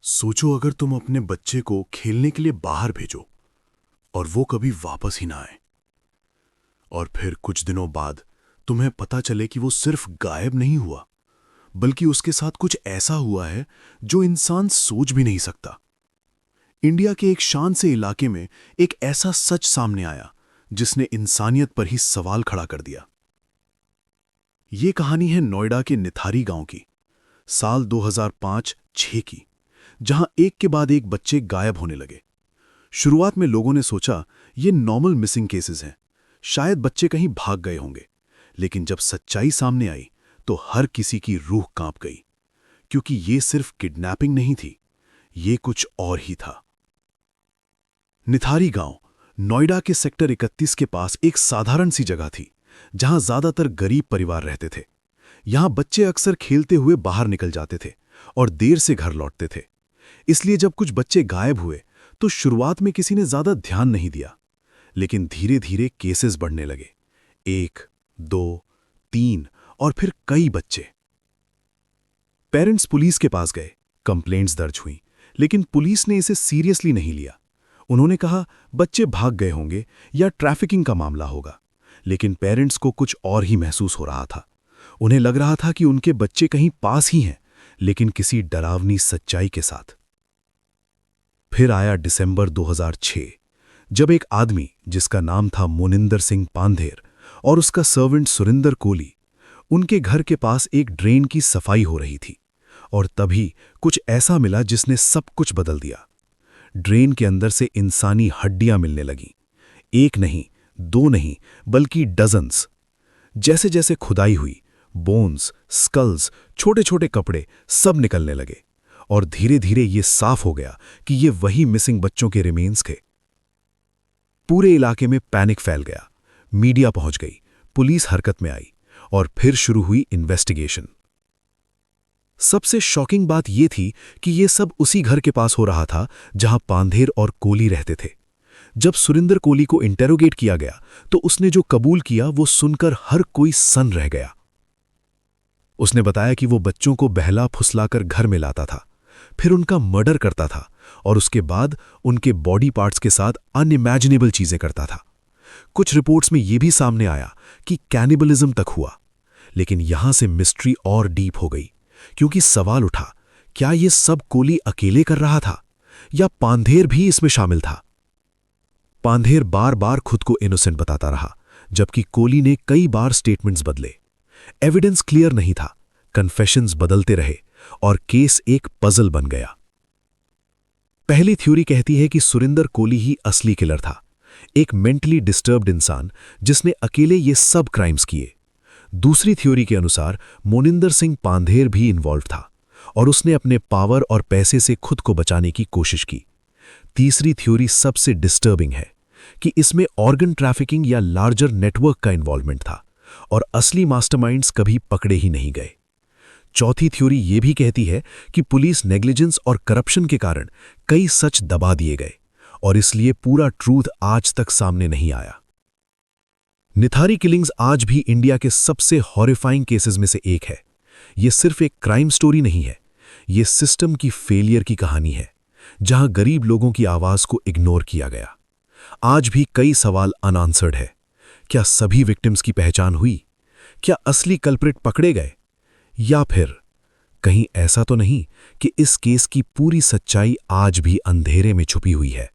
सोचो अगर तुम अपने बच्चे को खेलने के लिए बाहर भेजो और वो कभी वापस ही ना आए, और फिर कुछ दिनों बाद तुम्हें पता चले कि वो सिर्फ गायब नहीं हुआ, बल्कि उसके साथ कुछ ऐसा हुआ है जो इंसान सोच भी नहीं सकता। इंडिया के एक शान से इलाके में एक ऐसा सच सामने आया जिसने इंसानियत पर ही सवाल खड़ा कर दिया। ये कहानी है नोएडा के निथारी गांव की, साल 2005-6 की, जहां एक के बाद एक बच्चे गायब होने लगे। शुरुआत में लोगों ने सोचा ये नॉर्मल मिसिंग केसेस हैं, शायद बच्चे कहीं भाग गए होंगे। लेकिन जब सच्चाई सामने आई तो हर किसी की रूह कांप गई, क्योंकि ये सिर्फ किडनैपिंग नहीं थी, ये कुछ और ही था। निथारी गांव नोएडा के सेक्टर 31 के पास एक साधारण सी जगह थी, जहां ज्यादातर गरीब परिवार रहते थे। यहां बच्चे अक्सर खेलते हुए बाहर निकल जाते थे और देर से घर लौटते थे। इसलिए जब कुछ बच्चे गायब हुए तो शुरुआत में किसी ने ज्यादा ध्यान नहीं दिया, लेकिन धीरे धीरे केसेस बढ़ने लगे। 1, 2, 3 और फिर कई बच्चे। पेरेंट्स पुलिस के पास गए, कंप्लेंट्स दर्ज हुई, लेकिन पुलिस ने इसे सीरियसली नहीं लिया। उन्होंने कहा बच्चे भाग गए होंगे या ट्रैफिकिंग का मामला होगा। लेकिन पेरेंट्स को कुछ और ही महसूस हो रहा था। उन्हें लग रहा था कि उनके बच्चे कहीं पास ही हैं, लेकिन किसी डरावनी सच्चाई के साथ। फिर आया दिसंबर 2006, जब एक आदमी जिसका नाम था मोनिंदर सिंह पांधेर और उसका सर्वेंट सुरिंदर कोली, उनके घर के पास एक ड्रेन की सफाई हो रही थी, और तभी कुछ ऐसा मिला जिसने सब कुछ बदल दिया। ड्रेन के अंदर से इंसानी हड्डियां मिलने लगीं। एक नहीं, दो नहीं, बल्कि डजन्स। जैसे जैसे खुदाई हुई, बोन्स, स्कल्स, छोटे छोटे कपड़े सब निकलने लगे, और धीरे धीरे ये साफ हो गया कि ये वही मिसिंग बच्चों के रिमेन्स थे। पूरे इलाके में पैनिक फैल गया, मीडिया पहुंच गई, पुलिस हरकत में आई, और फिर शुरू हुई इन्वेस्टिगेशन। सबसे शॉकिंग बात यह थी कि यह सब उसी घर के पास हो रहा था जहां पांधेर और कोली रहते थे। जब सुरिंदर कोली को इंटेरोगेट किया गया तो उसने जो कबूल किया वो सुनकर हर कोई सन रह गया। उसने बताया कि वो बच्चों को बहला फुसलाकर घर में लाता था, फिर उनका मर्डर करता था, और उसके बाद उनके बॉडी पार्ट्स के साथ अनइमेजिनेबल चीजें करता था। कुछ रिपोर्ट्स में यह भी सामने आया कि कैनिबलिज्म तक हुआ। लेकिन यहां से मिस्ट्री और डीप हो गई, क्योंकि सवाल उठा, क्या यह सब कोली अकेले कर रहा था या पांधेर भी इसमें शामिल था? पांधेर बार बार खुद को इनोसेंट बताता रहा, जबकि कोली ने कई बार स्टेटमेंट्स बदले। एविडेंस क्लियर नहीं था, कन्फेशंस बदलते रहे, और केस एक पजल बन गया। पहली थ्योरी कहती है कि सुरिंदर कोली ही असली किलर था, एक मेंटली डिस्टर्ब्ड इंसान जिसने अकेले ये सब क्राइम्स किए। दूसरी थ्योरी के अनुसार मोनिंदर सिंह पांधेर भी इन्वॉल्व था, और उसने अपने पावर और पैसे से खुद को बचाने की कोशिश की। तीसरी थ्योरी सबसे डिस्टर्बिंग है कि इसमें ऑर्गन ट्रैफिकिंग या लार्जर नेटवर्क का इन्वॉल्वमेंट था, और असली मास्टरमाइंड्स कभी पकड़े ही नहीं गए। चौथी थ्योरी यह भी कहती है कि पुलिस नेग्लिजेंस और करप्शन के कारण कई सच दबा दिए गए, और इसलिए पूरा ट्रूथ आज तक सामने नहीं आया। निथारी किलिंग्स आज भी इंडिया के सबसे हॉरिफाइंग केसेस में से एक है। यह सिर्फ एक क्राइम स्टोरी नहीं है, यह सिस्टम की फेलियर की कहानी है, जहां गरीब लोगों की आवाज को इग्नोर किया गया। आज भी कई सवाल अनआंसर्ड है। क्या सभी विक्टिम्स की पहचान हुई? क्या असली कल्प्रिट पकड़े गए? या फिर कहीं ऐसा तो नहीं कि इस केस की पूरी सच्चाई आज भी अंधेरे में छुपी हुई है?